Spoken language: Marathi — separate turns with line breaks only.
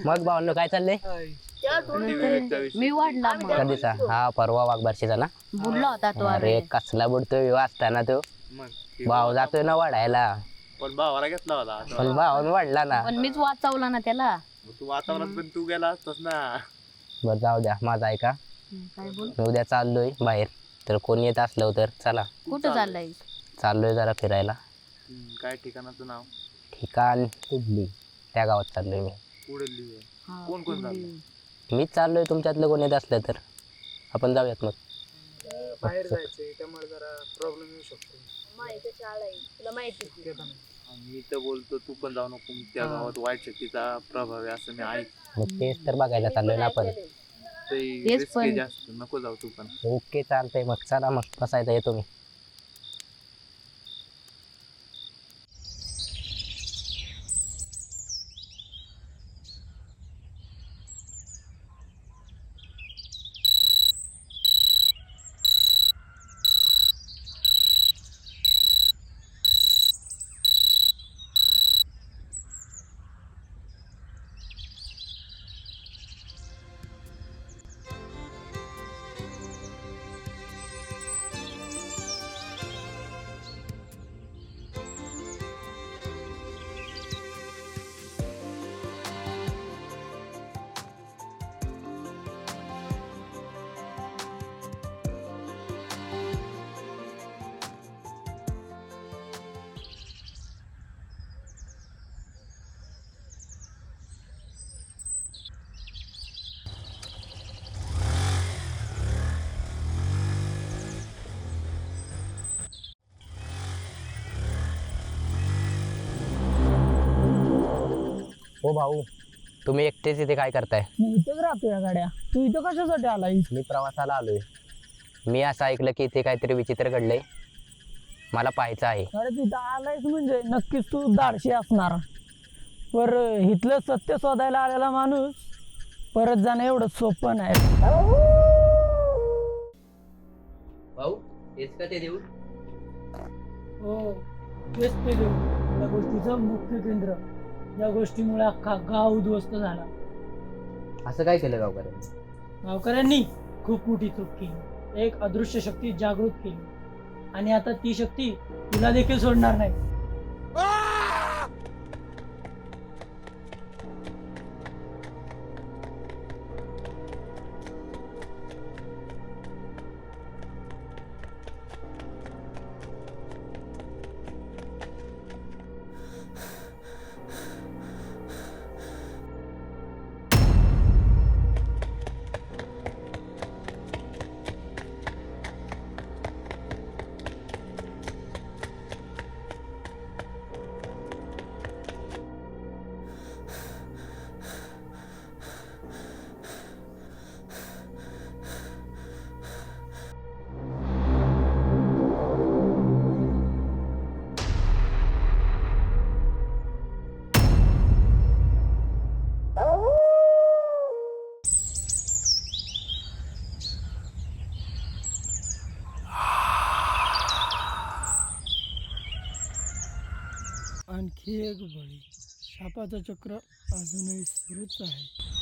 मग भावांनो काय चाललंय?
मी वाढला
कधीचा? हा परवा वाघबारशीचा ना?
बुडला होता तो.
अरे कसला बुडतोय असताना तो भाव जातोय ना वाढायला,
पण भावाला घेतला होता.
पण भावान वाढला ना.
पण मीच वाचवला ना त्याला.
तू वातावरणात पण तू गेला असतास ना.
बरं जाऊ द्या, माझा ऐका.
काय बोल?
मी उद्या चाललोय बाहेर, तर कोणी येत असलं तर चला.
कुठं चाललंय?
चाललोय जरा फिरायला.
काय ठिकाणाचं नाव?
ठिकाण कुठली? त्या गावात चाललोय मी.
उडली आहे. कोण कोण चाललं?
मीच चाललोय, तुमच्यातलं कोणी येत असलं तर आपण जाऊयात मग.
बाहेर जायचंय त्यामुळे जरा प्रॉब्लेम येऊ शकतो.
मी तर बोलतो तू पण जाऊ नको, त्या गावात वाईट शक्तीचा प्रभाव आहे असं मी ऐक.
मग तेच तर बघायला चाललोय ना आपण.
तेच पण.
जास्त नको जाऊ तू पण.
ओके चालतंय, मग चला मग बसायचं येतो मी. हो भाऊ, तुम्ही एकटेच इथे काय करताय?
मी इथंच राहतो या गाड्या. तू इथं कशासाठी आलाय?
मी प्रवासाला आलोय. मी असं ऐकलं की इथे काहीतरी विचित्र घडलंय, मला पाहायचं आहे.
अरे तिथं आलायस म्हणजे नक्कीच तू धाडशी असणार. पर इथलं सत्य शोधायला आलेला माणूस परत जाणं एवढं सोपं नाही.
भाऊ हेच का ते देऊ?
हो तेच ते देऊ. या गोष्टीचं मुख्य केंद्र. या गोष्टीमुळे अख्खा गाव उद्ध्वस्त झाला.
असं काय केलं गावकऱ्यांनी?
गावकऱ्यांनी खूप मोठी चूक केली. एक अदृश्य शक्ती जागृत केली आणि आता ती शक्ती तुला देखील सोडणार नाही. आणखी एक बळी. शापाचं चक्र अजूनही सुरूच आहे.